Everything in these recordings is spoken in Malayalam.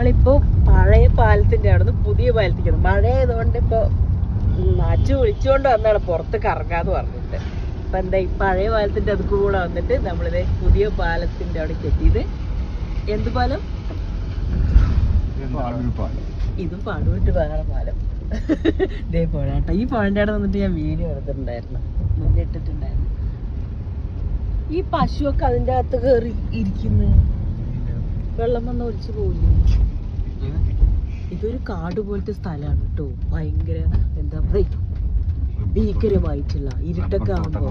നമ്മളിപ്പോ പഴയ പാലത്തിന്റെ അവിടെ പുതിയ പാലത്തേക്ക് മഴ ആയതുകൊണ്ട് ഇപ്പൊ അച്ചു വിളിച്ചുകൊണ്ട് വന്നാണ് പുറത്ത് കറങ്ങാന്ന് പറഞ്ഞിട്ട്. അപ്പൊ എന്താ ഈ പഴയ പാലത്തിന്റെ അത് കൂടെ വന്നിട്ട് നമ്മളിത് പുതിയ പാലത്തിന്റെ അവിടേക്ക് എത്തിയത്. എന്ത് പാലം? ഇതും പാടുവിട്ട് വേറെ പാലം. ഇതേ പുഴാട്ടോ. ഈ പുഴന്റെ അവിടെ വന്നിട്ട് ഞാൻ വീഡിയോ എടുത്തിട്ടുണ്ടായിരുന്നു, മുന്നിട്ടിട്ടുണ്ടായിരുന്നു. ഈ പശുവൊക്കെ അതിന്റെ അകത്ത് കയറി ഇരിക്കുന്നു. വെള്ളം വന്ന് ഒഴിച്ചു പോവില്ലേ? ഇതൊരു കാട് പോലത്തെ സ്ഥലമാണ് കേട്ടോ. ഭയങ്കര എന്താ പറയാ, ഭീകരമായിട്ടുള്ള ഇരുട്ടൊക്കെ ആകുമ്പോ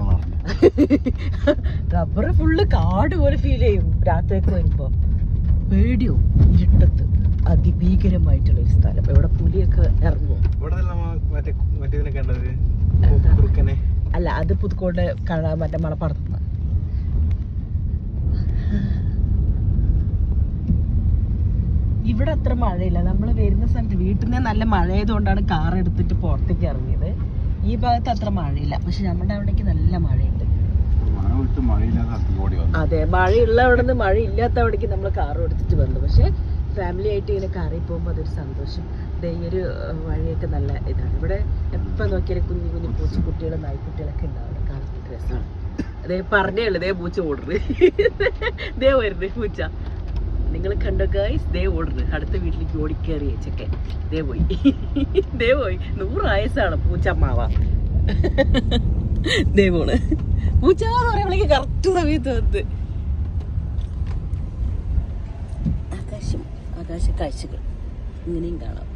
റബ്ബർ ഫുള്ള് കാട് പോലെ ഫീൽ ചെയ്യും രാത്രിയൊക്കെ വരുമ്പോ. പേടിയോ ഇരുട്ടത്ത് അതിഭീകരമായിട്ടുള്ള ഒരു സ്ഥലം. ഇവിടെ പുലിയൊക്കെ ഇറങ്ങുമോ? അല്ല, അത് പുതുക്കോട്ടെ മറ്റേ മണപ്പടത്തുനിന്ന്. ഇവിടെ അത്ര മഴയില്ല. നമ്മൾ വരുന്ന സ്ഥലത്ത് വീട്ടിൽ നിന്ന് നല്ല മഴ ആയതുകൊണ്ടാണ് കാർ എടുത്തിട്ട് പുറത്തേക്ക് ഇറങ്ങിയത്. ഈ ഭാഗത്ത് അത്ര മഴയില്ല, പക്ഷെ നമ്മുടെ അവിടേക്ക് നല്ല മഴയുണ്ട്. അതെ, മഴയുള്ള അവിടെ നിന്ന് മഴ ഇല്ലാത്ത അവിടേക്ക് നമ്മൾ കാർ എടുത്തിട്ട് വന്നു. പക്ഷെ ഫാമിലി ആയിട്ട് ഇങ്ങനെ കാറിൽ പോകുമ്പോൾ അതൊരു സന്തോഷം. ഈ ഒരു വഴിയൊക്കെ നല്ല ഇതാണ്. ഇവിടെ എപ്പോൾ നോക്കിയാലും കുഞ്ഞു കുഞ്ഞു പൂച്ചക്കുട്ടികളും നായ്ക്കുട്ടികളൊക്കെ ഉണ്ടാവും. കാണാൻ രസമാണ്. അതേ പറഞ്ഞേ ഉള്ളു, ദേ പൂച്ച ഓടുന്നത്. ദേ വരുന്നത് പൂച്ച. നിങ്ങൾ കണ്ടോ ഗൈസ്? ദേ ഓടുന്നത്. അടുത്ത വീട്ടിലേക്ക് ഓടിക്കേറിയ ചെക്കൻ ദേ പോയി. ദേ പോയി. 100 വയസ്സാണ് പൂച്ചമ്മാവ. ദേ പോണ് പൂച്ച എന്ന് പറയുമ്പോഴേക്ക് കറക്റ്റ് സമയത്ത് വന്ന്. ആകാശ കാഴ്ചകൾ ഇങ്ങനെയും കാണാം.